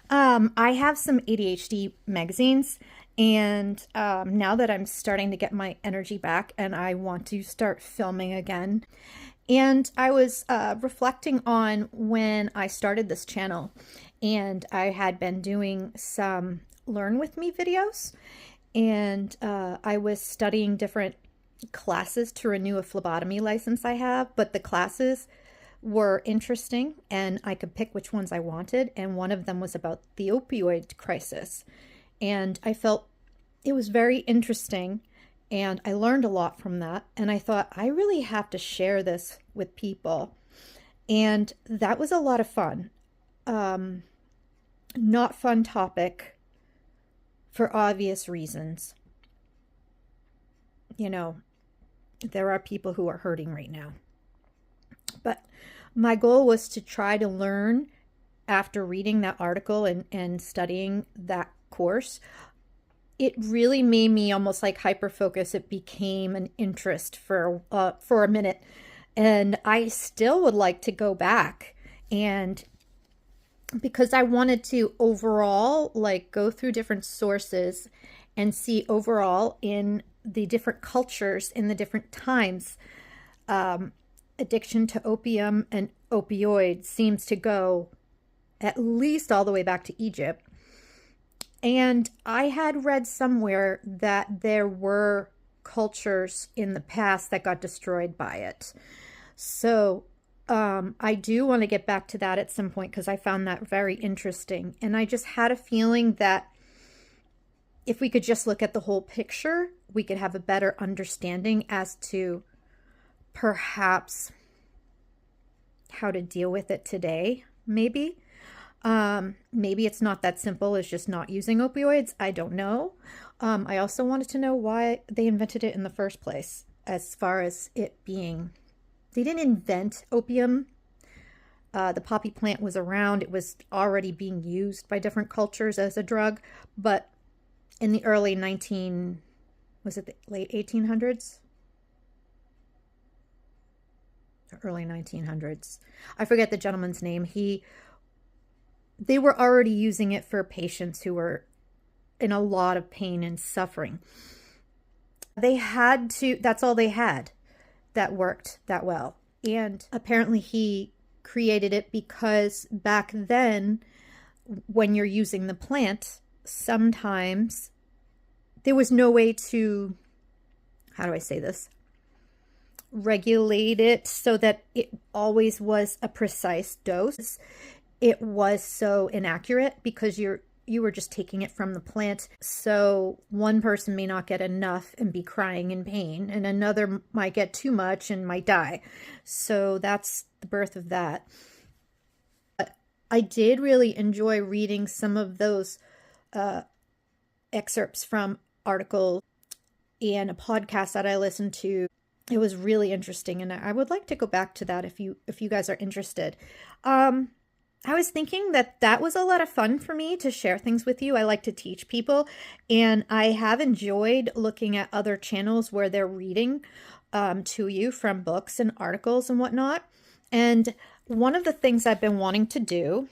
I have some ADHD magazines, and now that I'm starting to get my energy back and I want to start filming again. And I was reflecting on when I started this channel, and I had been doing some Learn With Me videos, and I was studying different classes to renew a phlebotomy license I have, but the classes were interesting and I could pick which ones I wanted. And one of them was about the opioid crisis. And I felt it was very interesting and I learned a lot from that. And I thought, I really have to share this with people. And that was a lot of fun. Not fun topic for obvious reasons. You know, there are people who are hurting right now. But my goal was to try to learn after reading that article and studying that course. It really made me almost like hyper-focus. It became an interest for a minute. And I still would like to go back, and because I wanted to overall like go through different sources and see overall in the different cultures in the different times, addiction to opium and opioids seems to go at least all the way back to Egypt. And I had read somewhere that there were cultures in the past that got destroyed by it. So I do want to get back to that at some point because I found that very interesting. And I just had a feeling that if we could just look at the whole picture, we could have a better understanding as to perhaps how to deal with it today, maybe. Maybe it's not that simple as just not using opioids. I don't know. I also wanted to know why they invented it in the first place, as far as it being, they didn't invent opium. The poppy plant was around. It was already being used by different cultures as a drug, but in the early was it the late 1800s? Early 1900s. I forget the gentleman's name. They were already using it for patients who were in a lot of pain and suffering. They had to, that's all they had that worked that well. And apparently he created it because back then, when you're using the plant, sometimes there was no way to, how do I say this? Regulate it so that it always was a precise dose. It was so inaccurate because you were just taking it from the plant. So one person may not get enough and be crying in pain, and another might get too much and might die. So that's the birth of that. But I did really enjoy reading some of those excerpts from articles and a podcast that I listened to. It was really interesting, and I would like to go back to that if you guys are interested. I was thinking that was a lot of fun for me to share things with you. I like to teach people, and I have enjoyed looking at other channels where they're reading to you from books and articles and whatnot. And one of the things I've been wanting to do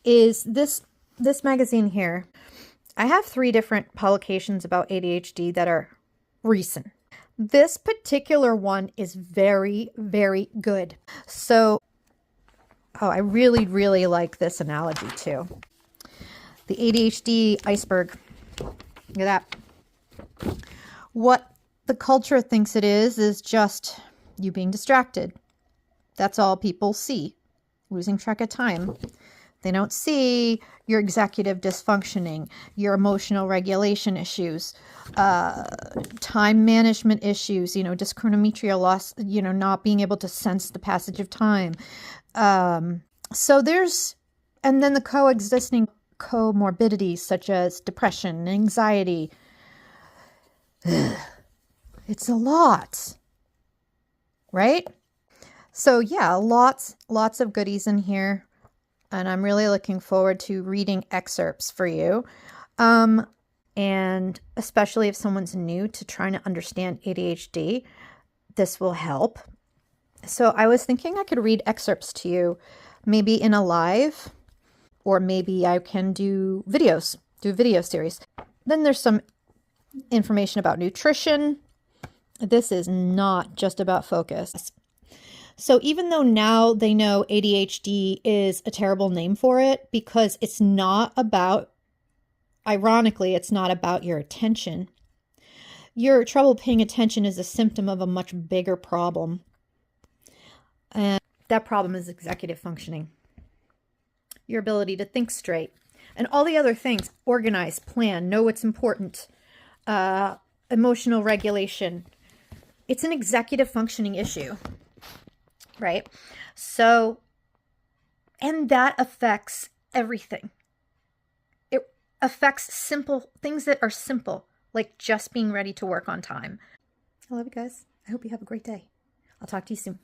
is this magazine here. I have 3 different publications about ADHD that are recent. This particular one is very, very good. So, I really, really like this analogy too. The ADHD iceberg. Look at that. What the culture thinks it is just you being distracted. That's all people see. Losing track of time. They don't see your executive dysfunctioning, your emotional regulation issues, time management issues, dyschronometria loss, not being able to sense the passage of time. So there's, and then the coexisting comorbidities such as depression, anxiety. It's a lot, right? So yeah, lots of goodies in here. And I'm really looking forward to reading excerpts for you. And especially if someone's new to trying to understand ADHD, this will help. So I was thinking I could read excerpts to you, maybe in a live. or maybe I can do videos, do video series. Then there's some information about nutrition. This is not just about focus. So even though now they know ADHD is a terrible name for it, because it's not about, ironically, it's not about your attention. Your trouble paying attention is a symptom of a much bigger problem. And that problem is executive functioning. Your ability to think straight. And all the other things, organize, plan, know what's important, emotional regulation. It's an executive functioning issue, right? So, and that affects everything. It affects simple things that are simple, like just being ready to work on time. I love you guys. I hope you have a great day. I'll talk to you soon.